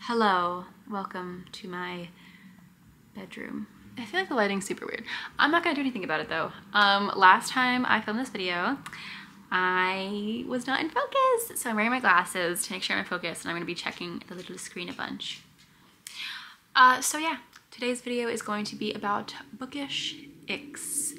Hello, welcome to my bedroom. I feel like the lighting's super weird. I'm not gonna do anything about it though. Last time I filmed this video, I was not in focus. So I'm wearing my glasses to make sure I'm in focus, and I'm gonna be checking the little screen a bunch. So yeah, today's video is going to be about Bookish Icks.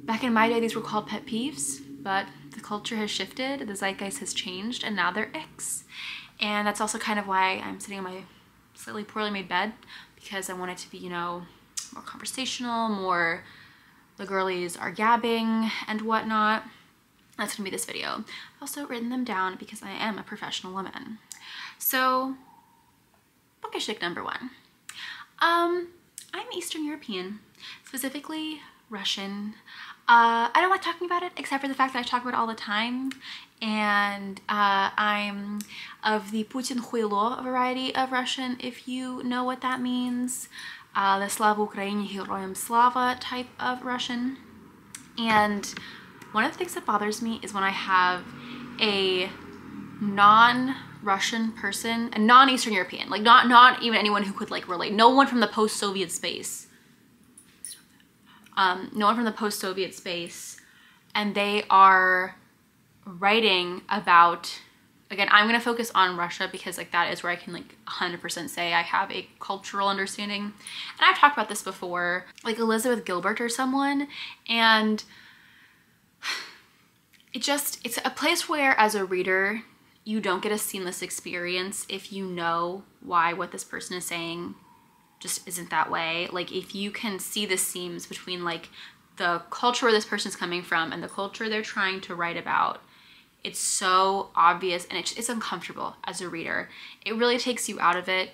Back in my day, these were called pet peeves, but the culture has shifted, the zeitgeist has changed, and now they're icks. And that's also kind of why I'm sitting in my slightly poorly made bed, because I want it to be, you know, more conversational, more the girlies are gabbing and whatnot. That's gonna be this video. I've also written them down because I am a professional woman. So, Bookish Ick number one. I'm Eastern European, specifically Russian. I don't like talking about it, except for the fact that I talk about it all the time. And I'm of the Putin Huijuan variety of Russian, if you know what that means. The Slava Ukraini Heroyam Slava type of Russian. And one of the things that bothers me is when I have a non-Russian person, a non-Eastern European, like not even anyone who could like relate, no one from the post-Soviet space. No one from the post-Soviet space, and they are writing about, again, I'm gonna focus on Russia because like that is where I can like 100% say I have a cultural understanding. And I've talked about this before, like Elizabeth Gilbert or someone, and it's a place where as a reader you don't get a seamless experience if you know why what this person is saying just isn't that way. Like if you can see the seams between like the culture where this person's coming from and the culture they're trying to write about, it's so obvious and it's uncomfortable as a reader. It really takes you out of it.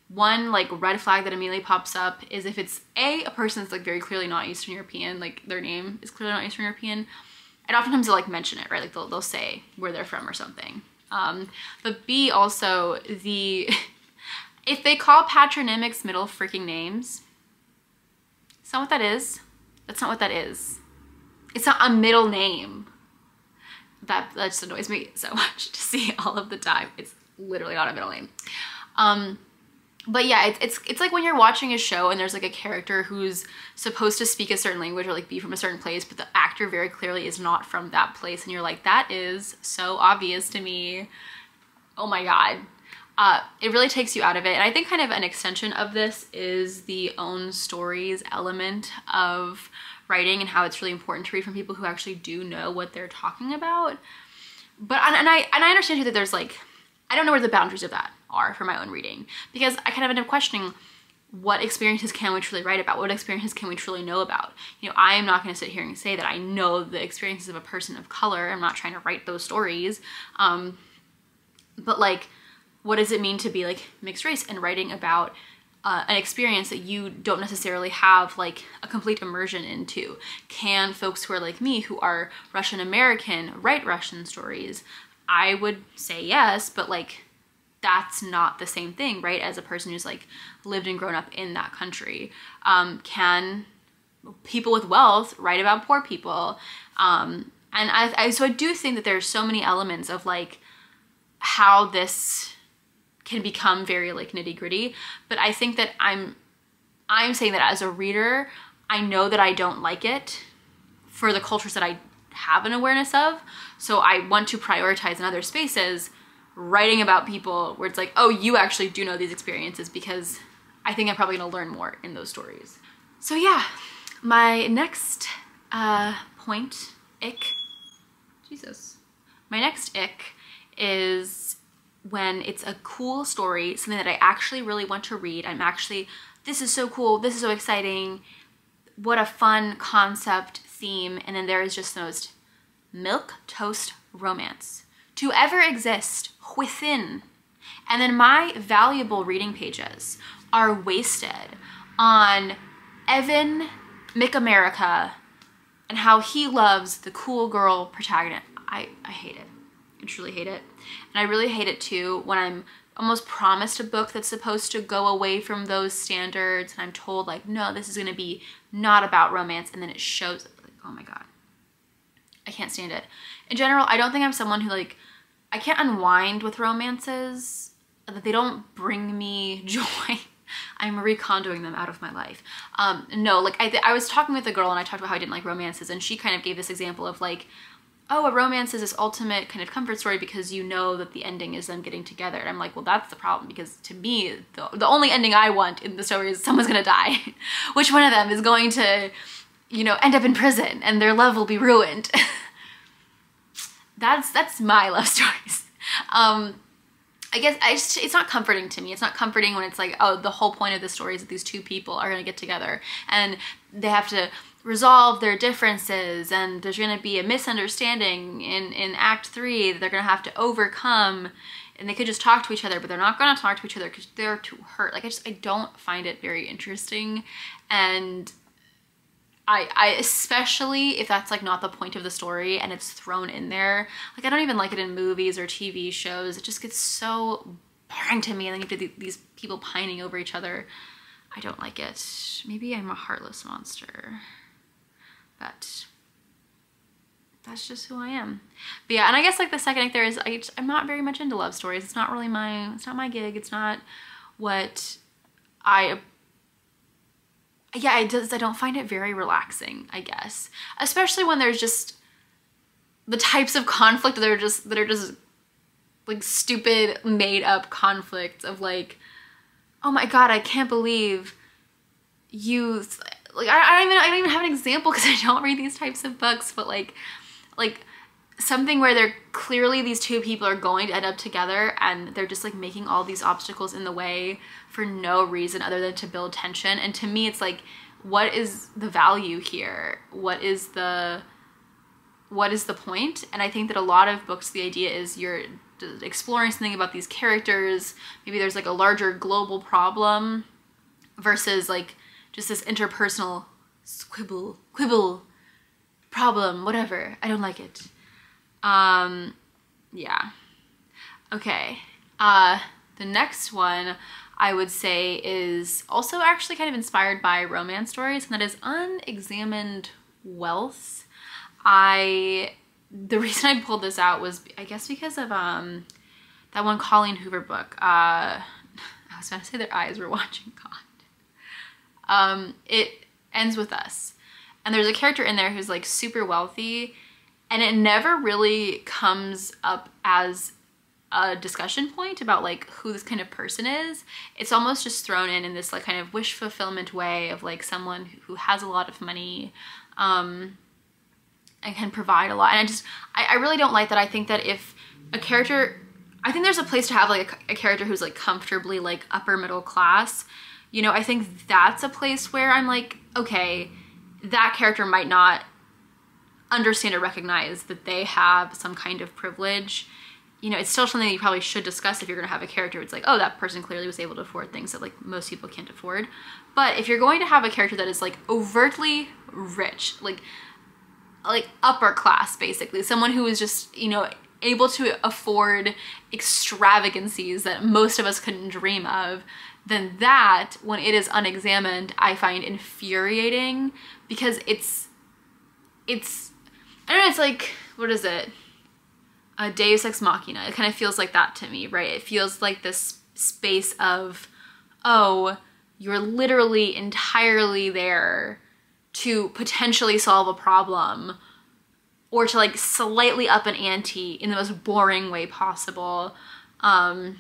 One like red flag that immediately pops up is if it's a person that's like very clearly not Eastern European, like their name is clearly not Eastern European, and oftentimes they'll like mention it, right? Like they'll say where they're from or something. But B, also if they call patronymics middle freaking names, it's not what that is. That's not what that is. It's not a middle name. That just annoys me so much to see all of the time. It's literally not a middle name. But yeah, it's like when you're watching a show and there's like a character who's supposed to speak a certain language or like be from a certain place, but the actor very clearly is not from that place, and you're like, that is so obvious to me. Oh my God. It really takes you out of it. And I think kind of an extension of this is the own stories element of writing and how it's really important to read from people who actually do know what they're talking about. But and I understand too that there's like, I don't know where the boundaries of that are for my own reading, because I kind of end up questioning what experiences can we truly write about? What experiences can we truly know about? You know, I am not going to sit here and say that I know the experiences of a person of color. I'm not trying to write those stories. But like, what does it mean to be like mixed race and writing about an experience that you don't necessarily have like a complete immersion into? Can folks who are like me, who are Russian American, write Russian stories? I would say yes, but like that's not the same thing, right? As a person who's like lived and grown up in that country. Can people with wealth write about poor people? And so I do think that there's so many elements of like how this can become very like nitty gritty, but I think that I'm saying that as a reader, I know that I don't like it for the cultures that I have an awareness of. So I want to prioritize in other spaces writing about people where it's like, oh, you actually do know these experiences, because I think I'm probably gonna learn more in those stories. So yeah, my next point, ick, Jesus. My next ick is when it's a cool story, something that I actually really want to read. I'm actually, this is so cool, this is so exciting, what a fun concept, theme, and then there is just the most milquetoast romance to ever exist within. And then my valuable reading pages are wasted on Evan McAmerica and how he loves the cool girl protagonist. I hate it. I truly hate it. And I really hate it too when I'm almost promised a book that's supposed to go away from those standards and I'm told like, no, this is gonna be not about romance, and then it shows up. Like, oh my God. I can't stand it. In general, I don't think I'm someone who like, I can't unwind with romances that they don't bring me joy. I'm recondoing them out of my life. No, like I was talking with a girl and I talked about how I didn't like romances, and she kind of gave this example of like, oh, a romance is this ultimate kind of comfort story because you know that the ending is them getting together. And I'm like, well, that's the problem, because to me, the only ending I want in the story is someone's gonna die. Which one of them is going to, you know, end up in prison and their love will be ruined? That's my love stories. I guess it's not comforting to me. It's not comforting when it's like, oh, the whole point of the story is that these two people are gonna get together and they have to resolve their differences, and there's gonna be a misunderstanding in Act 3 that they're gonna have to overcome, and they could just talk to each other, but they're not gonna talk to each other because they're too hurt. Like, I don't find it very interesting, and I especially if that's like not the point of the story and it's thrown in there. Like, I don't even like it in movies or TV shows. It just gets so boring to me, and then you have these people pining over each other. I don't like it. Maybe I'm a heartless monster, but that's just who I am. But yeah, and I guess like the second act there is, I'm not very much into love stories. It's not really it's not my gig. It's not what I don't find it very relaxing, I guess. Especially when there's just the types of conflict that are just like stupid made up conflicts of like, oh my god, I can't believe you, like, I don't even have an example because I don't read these types of books, but like something where they're clearly, these two people are going to end up together and they're just like making all these obstacles in the way for no reason other than to build tension. And to me, it's like, what is the value here? What is the point? And I think that a lot of books, the idea is you're exploring something about these characters. Maybe there's like a larger global problem versus like just this interpersonal quibble problem, whatever. I don't like it. Yeah. Okay. The next one I would say is also actually kind of inspired by romance stories, and that is Unexamined Wealth. The reason I pulled this out was, I guess, because of that one Colleen Hoover book. I was about to say Their Eyes Were Watching God. It ends with us. And there's a character in there who's like super wealthy, and it never really comes up as a discussion point about like who this kind of person is. It's almost just thrown in this like kind of wish fulfillment way of like someone who has a lot of money and can provide a lot. And I really don't like that. I think that if a character, I think there's a place to have like a character who's like comfortably like upper middle class. You know, I think that's a place where I'm like, okay, that character might not understand or recognize that they have some kind of privilege. You know, it's still something that you probably should discuss if you're going to have a character. It's like, oh, that person clearly was able to afford things that like most people can't afford. But if you're going to have a character that is like overtly rich, like upper class, basically, someone who is just, you know, able to afford extravagancies that most of us couldn't dream of, then that, when it is unexamined, I find infuriating, because it's I don't know, it's like, what is it? A Deus Ex Machina. It kind of feels like that to me, right? It feels like this space of, oh, you're literally entirely there to potentially solve a problem, or to like slightly up an ante in the most boring way possible. And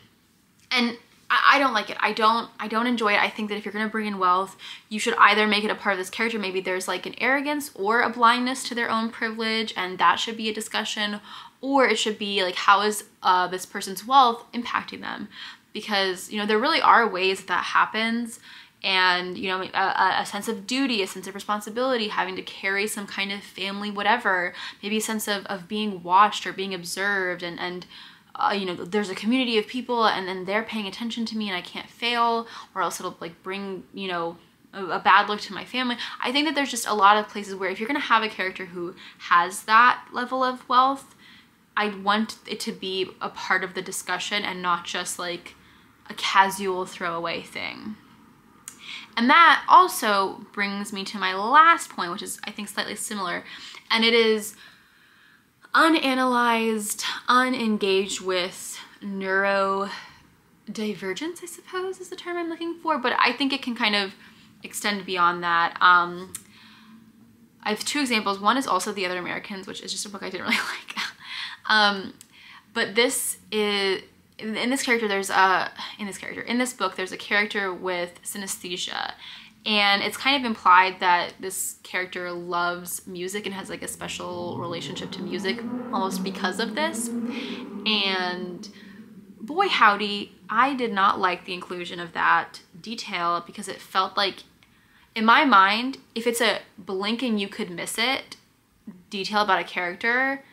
I don't like it. I don't enjoy it. I think that if you're gonna bring in wealth, you should either make it a part of this character. Maybe there's like an arrogance or a blindness to their own privilege, and that should be a discussion. Or it should be like, how is this person's wealth impacting them? Because, you know, there really are ways that happens. And, you know, a sense of duty, a sense of responsibility, having to carry some kind of family, whatever, maybe a sense of being watched or being observed, and you know, there's a community of people and then they're paying attention to me and I can't fail, or else it'll like bring, you know, a bad look to my family. I think that there's just a lot of places where if you're gonna have a character who has that level of wealth, I want it to be a part of the discussion and not just like a casual throwaway thing. And that also brings me to my last point, which is, I think, slightly similar, and it is unanalyzed, unengaged with neurotypical divergence, I suppose is the term I'm looking for, but I think it can kind of extend beyond that. I have two examples. One is also The Other Americans, which is just a book I didn't really like. But this is, in this book, there's a character with synesthesia. And it's kind of implied that this character loves music and has like a special relationship to music almost because of this. And boy howdy, I did not like the inclusion of that detail because it felt like, in my mind, if it's a blink and you could miss it detail about a character,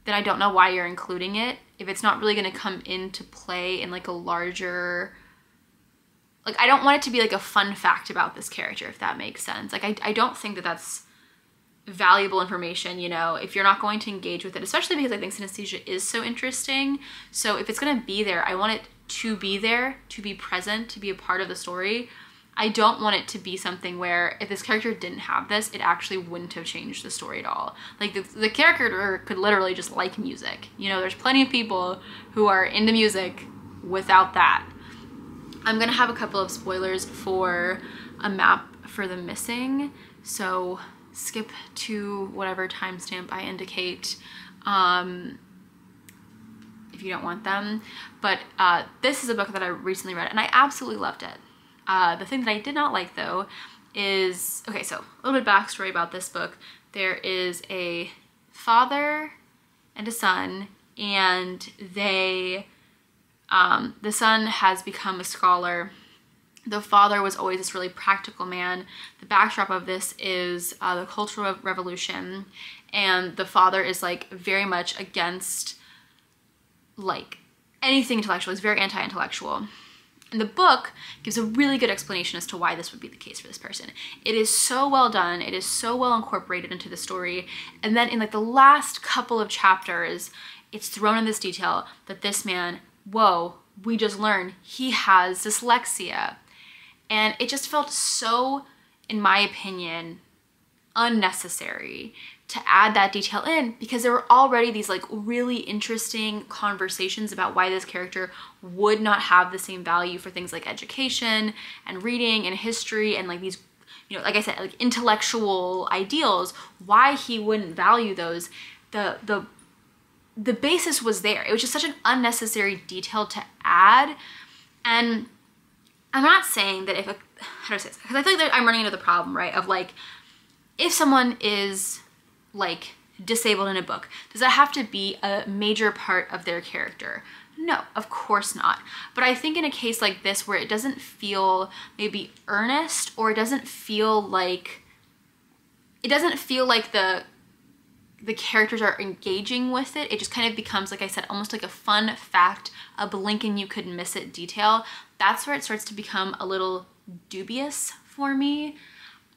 then I don't know why you're including it. If it's not really going to come into play in like a larger, like I don't want it to be like a fun fact about this character, if that makes sense. Like I don't think that that's valuable information, you know, if you're not going to engage with it, especially because I think synesthesia is so interesting. So if it's going to be there, I want it to be there, to be present, to be a part of the story. I don't want it to be something where if this character didn't have this, it actually wouldn't have changed the story at all. Like the character could literally just like music. You know, there's plenty of people who are into music without that. I'm gonna have a couple of spoilers for A Map for the Missing, so skip to whatever timestamp I indicate if you don't want them. But this is a book that I recently read and I absolutely loved it. The thing that I did not like though is, okay, so a little bit of backstory about this book. There is a father and a son, and they, the son has become a scholar. The father was always this really practical man. The backdrop of this is the Cultural Revolution, and the father is like very much against like anything intellectual. He's very anti-intellectual. And the book gives a really good explanation as to why this would be the case for this person. It is so well done. It is so well incorporated into the story. And then in like the last couple of chapters, it's thrown in this detail that this man, whoa, we just learned he has dyslexia. And it just felt so, in my opinion, unnecessary to add that detail in, because there were already these like really interesting conversations about why this character would not have the same value for things like education and reading and history and like these, you know, like I said, like intellectual ideals, why he wouldn't value those. The basis was there. It was just such an unnecessary detail to add. And I'm not saying that if a, how do I say this? Because I feel like I'm running into the problem, right? Of like, if someone is like disabled in a book, does that have to be a major part of their character? No, of course not. But I think in a case like this where it doesn't feel maybe earnest, or it doesn't feel like the characters are engaging with it, it just kind of becomes, like I said, almost like a fun fact, a blink and you could miss it detail. That's where it starts to become a little dubious for me.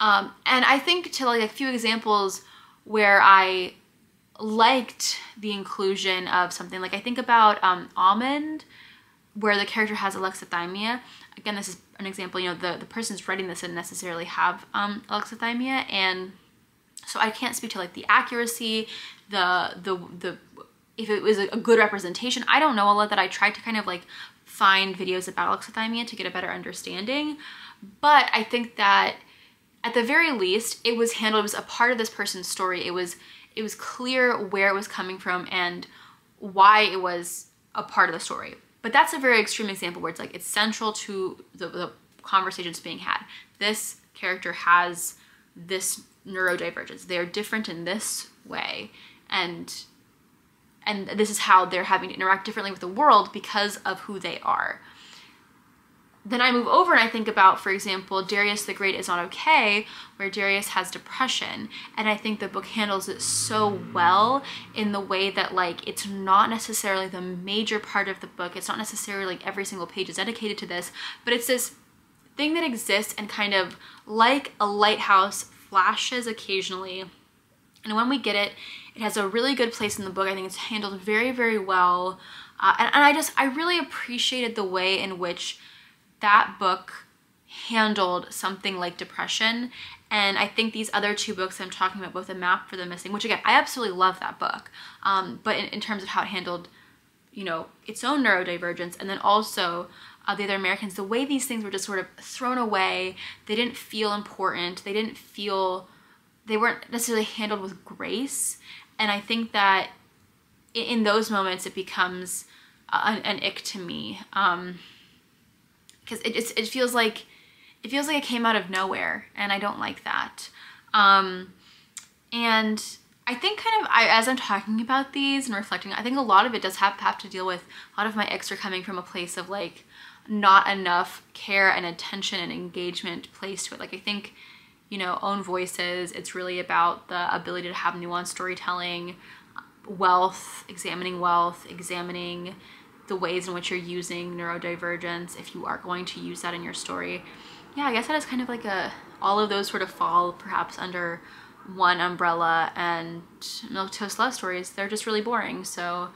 And I think to like a few examples where I liked the inclusion of something, like I think about Almond, where the character has alexithymia. Again, this is an example, you know, the person's writing this didn't necessarily have alexithymia, and so I can't speak to like the accuracy, the if it was a good representation. I don't know a lot, that I tried to kind of like find videos about alexithymia to get a better understanding, but I think that at the very least, it was handled, it was a part of this person's story. It was clear where it was coming from and why it was a part of the story. But that's a very extreme example where it's like, it's central to the conversations being had. This character has this neurodivergence. They're different in this way. And this is how they're having to interact differently with the world because of who they are. Then I move over and I think about, for example, Darius the Great is Not Okay, where Darius has depression. And I think the book handles it so well in the way that like, it's not necessarily the major part of the book. It's not necessarily like every single page is dedicated to this, but it's this thing that exists and kind of like a lighthouse flashes occasionally. And when we get it, it has a really good place in the book. I think it's handled very, very well. And I really appreciated the way in which that book handled something like depression. And I think these other two books I'm talking about, both A Map for the Missing, which again, I absolutely love that book. But in terms of how it handled, you know, its own neurodivergence, and then also the other Americans, the way these things were just sort of thrown away. They didn't feel important. They weren't necessarily handled with grace. And I think that in those moments it becomes an ick to me, because it feels like it came out of nowhere, and I don't like that. And I think kind of, as I'm talking about these and reflecting, I think a lot of it does have to deal with, a lot of my icks are coming from a place of like not enough care and attention and engagement placed to it. Like I think, you know, own voices, it's really about the ability to have nuanced storytelling, examining the ways in which you're using neurodivergence if you are going to use that in your story. Yeah, I guess that is kind of like all of those sort of fall perhaps under one umbrella, and milquetoast love stories, they're just really boring. So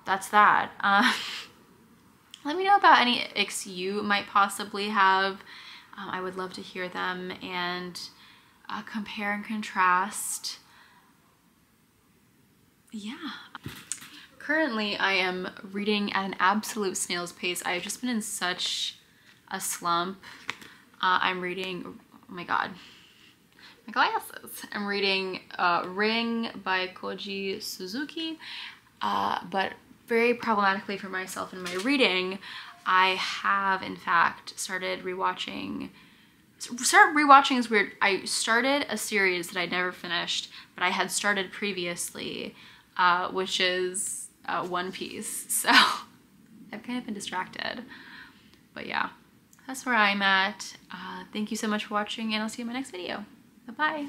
that's that. Let me know about any icks you might possibly have. I would love to hear them and compare and contrast. Yeah. Currently, I am reading at an absolute snail's pace. I've just been in such a slump. I'm reading, oh my god, my glasses. I'm reading Ring by Koji Suzuki, but very problematically for myself in my reading, I have in fact started rewatching. Rewatching is weird. I started a series that I never finished, but I had started previously, which is One Piece. So I've kind of been distracted, but yeah, that's where I'm at. Thank you so much for watching, and I'll see you in my next video. Bye-bye.